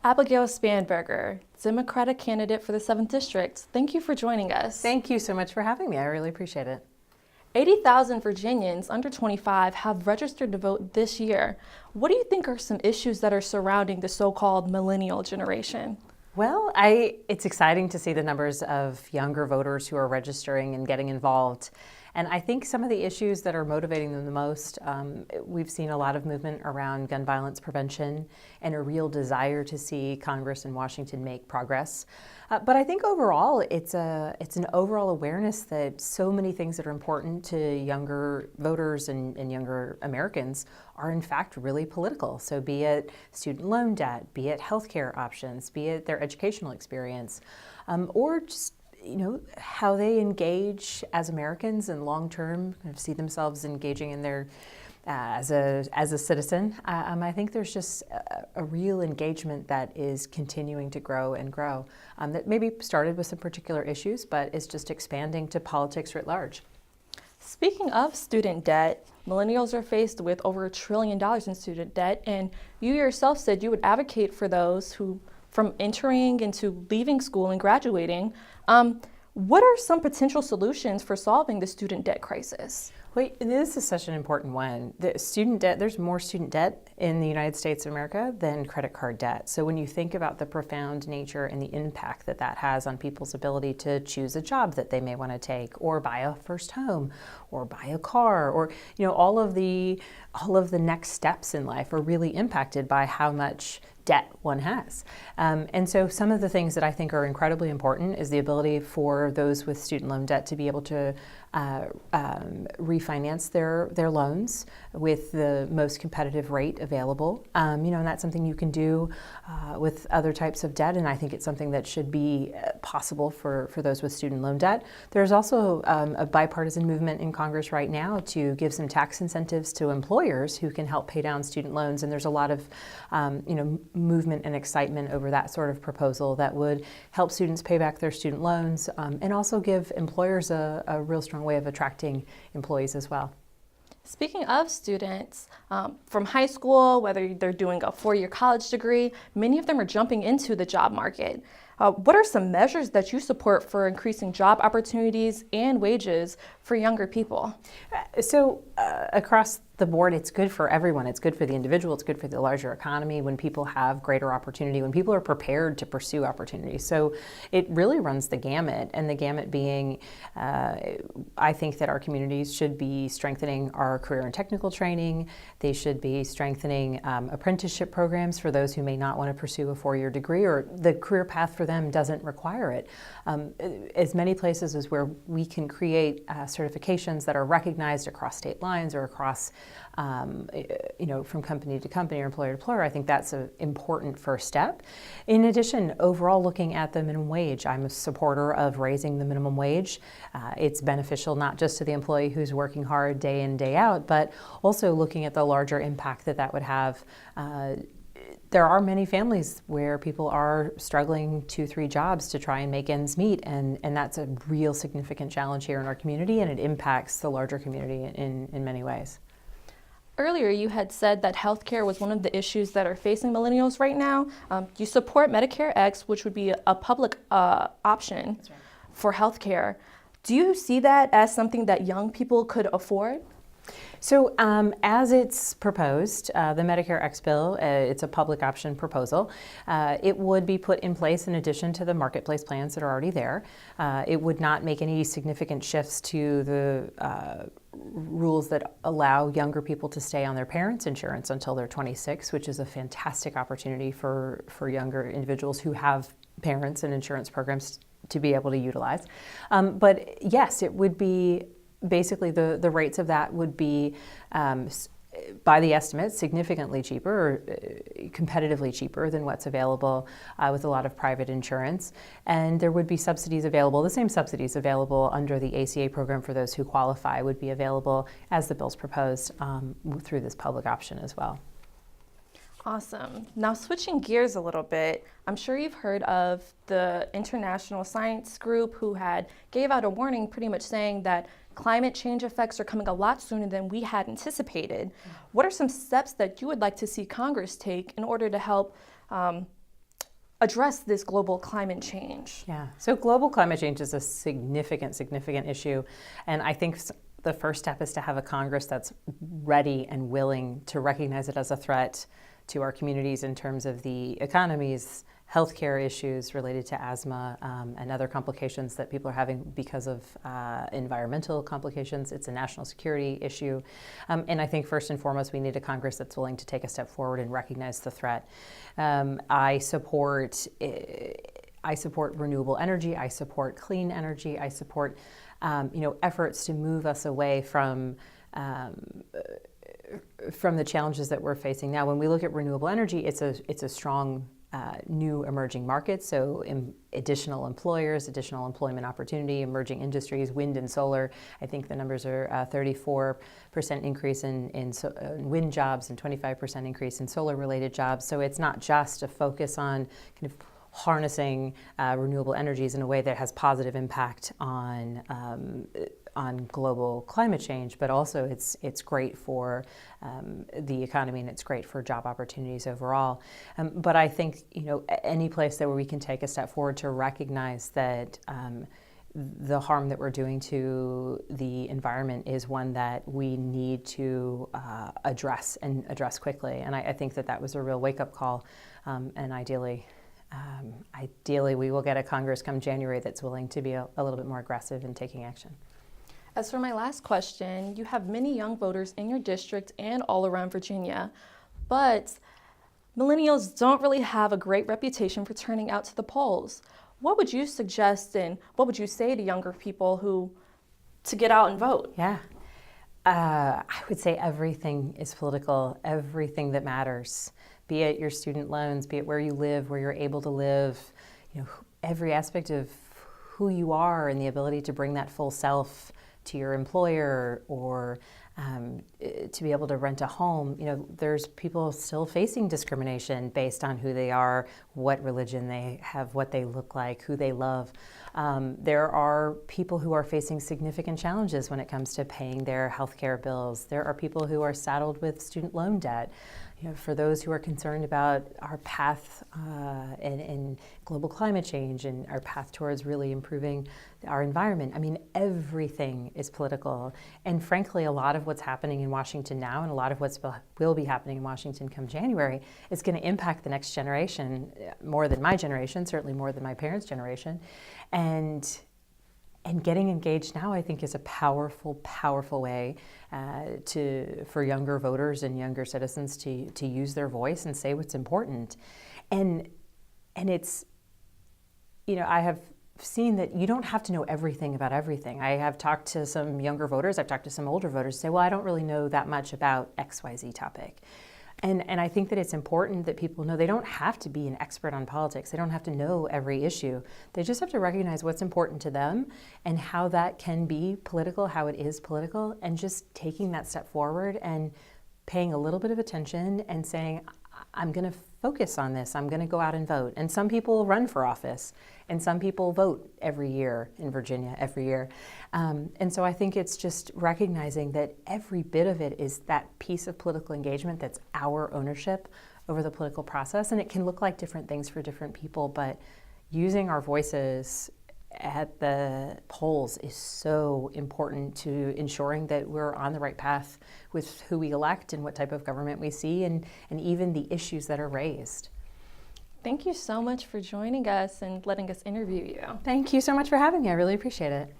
Abigail Spanberger, Democratic candidate for the 7th District. Thank you for joining us. Thank you so much for having me. I really appreciate it. 80,000 Virginians under 25 have registered to vote this year. What do you think are some issues that are surrounding the so-called millennial generation? Well, it's exciting to see the numbers of younger voters who are registering and getting involved. And I think some of the issues that are motivating them the most, we've seen a lot of movement around gun violence prevention and a real desire to see Congress and Washington make progress. But I think overall, it's an overall awareness that so many things that are important to younger voters and younger Americans are in fact really political. So be it student loan debt, be it healthcare options, be it their educational experience, or just how they engage as Americans and long-term kind of see themselves engaging in their as a citizen. I think there's just a real engagement that is continuing to grow and grow, that maybe started with some particular issues, but is just expanding to politics writ large. Speaking of student debt, millennials are faced with over $1 trillion in student debt, and you yourself said you would advocate for those who from entering into leaving school and graduating. What are some potential solutions for solving the student debt crisis? Well, this is such an important one. The student debt, there's more student debt in the United States of America than credit card debt. So when you think about the profound nature and the impact that that has on people's ability to choose a job that they may want to take, or buy a first home, or buy a car, or all of the next steps in life are really impacted by how much debt one has. And so some of the things that I think are incredibly important is the ability for those with student loan debt to be able to refinance their loans with the most competitive rate available. And that's something you can do with other types of debt, and I think it's something that should be possible for those with student loan debt. There's also a bipartisan movement in Congress right now to give some tax incentives to employers who can help pay down student loans, and there's a lot of movement and excitement over that sort of proposal that would help students pay back their student loans, and also give employers a real strong way of attracting employees as well. Speaking of students, from high school, whether they're doing a 4-year college degree, many of them are jumping into the job market. What are some measures that you support for increasing job opportunities and wages for younger people? So across the board, it's good for everyone. It's good for the individual. It's good for the larger economy when people have greater opportunity, when people are prepared to pursue opportunities. So it really runs the gamut, and the gamut being, I think that our communities should be strengthening our career and technical training. They should be strengthening apprenticeship programs for those who may not want to pursue a 4-year degree, or the career path for them doesn't require it. As many places as where we can create certifications that are recognized across state lines or across from company to company or employer to employer, I think that's an important first step. In addition, overall looking at the minimum wage, I'm a supporter of raising the minimum wage. It's beneficial not just to the employee who's working hard day in, day out, but also looking at the larger impact that would have. There are many families where people are struggling 2-3 jobs to try and make ends meet, and that's a real significant challenge here in our community, and it impacts the larger community in many ways. Earlier, you had said that healthcare was one of the issues that are facing millennials right now. You support Medicare X, which would be a public option for healthcare. Do you see that as something that young people could afford? So as it's proposed, the Medicare X bill, it's a public option proposal. It would be put in place in addition to the marketplace plans that are already there. It would not make any significant shifts to the rules that allow younger people to stay on their parents' insurance until they're 26, which is a fantastic opportunity for younger individuals who have parents and insurance programs to be able to utilize. But yes, it would be basically the rates of that would be, by the estimates, significantly cheaper or competitively cheaper than what's available with a lot of private insurance. And there would be subsidies available, the same subsidies available under the ACA program for those who qualify would be available as the bill's proposed through this public option as well. Awesome. Now switching gears a little bit, I'm sure you've heard of the International Science Group who gave out a warning pretty much saying that climate change effects are coming a lot sooner than we had anticipated. What are some steps that you would like to see Congress take in order to help address this global climate change? Yeah, so global climate change is a significant issue. And I think the first step is to have a Congress that's ready and willing to recognize it as a threat to our communities in terms of the economies, healthcare issues related to asthma, and other complications that people are having because of environmental complications. It's a national security issue. And I think first and foremost, we need a Congress that's willing to take a step forward and recognize the threat. I support renewable energy. I support clean energy. I support efforts to move us away from the challenges that we're facing now. When we look at renewable energy, it's a strong new emerging market, so additional employers, additional employment opportunity, emerging industries, wind and solar. I think the numbers are 34% increase in wind jobs and 25% increase in solar-related jobs. So it's not just a focus on kind of harnessing renewable energies in a way that has positive impact on global climate change, but also it's great for the economy and it's great for job opportunities overall. But I think any place where we can take a step forward to recognize that the harm that we're doing to the environment is one that we need to address quickly. And I think that was a real wake-up call, and ideally we will get a Congress come January that's willing to be a little bit more aggressive in taking action. As for my last question, you have many young voters in your district and all around Virginia, but millennials don't really have a great reputation for turning out to the polls. What would you suggest and what would you say to younger people to get out and vote? Yeah. I would say everything is political, everything that matters, be it your student loans, be it where you live, where you're able to live, every aspect of who you are and the ability to bring that full self to your employer or to be able to rent a home. There's people still facing discrimination based on who they are, what religion they have, what they look like, who they love. There are people who are facing significant challenges when it comes to paying their healthcare bills. There are people who are saddled with student loan debt. For those who are concerned about our path in global climate change and our path towards really improving our environment. I mean, everything is political. And frankly, a lot of what's happening in Washington now and a lot of will be happening in Washington come January is going to impact the next generation more than my generation, certainly more than my parents' generation. And getting engaged now, I think, is a powerful, powerful way for younger voters and younger citizens to use their voice and say what's important. And it's, I have seen that you don't have to know everything about everything. I have talked to some younger voters, I've talked to some older voters who say, well, I don't really know that much about XYZ topic. And I think that it's important that people know they don't have to be an expert on politics. They don't have to know every issue. They just have to recognize what's important to them and how that can be political, how it is political, and just taking that step forward and paying a little bit of attention and saying, I'm going to focus on this. I'm going to go out and vote. And some people run for office, and some people vote every year in Virginia, every year. And so I think it's just recognizing that every bit of it is that piece of political engagement that's our ownership over the political process. And it can look like different things for different people, but using our voices at the polls is so important to ensuring that we're on the right path with who we elect and what type of government we see and even the issues that are raised. Thank you so much for joining us and letting us interview you. Thank you so much for having me. I really appreciate it.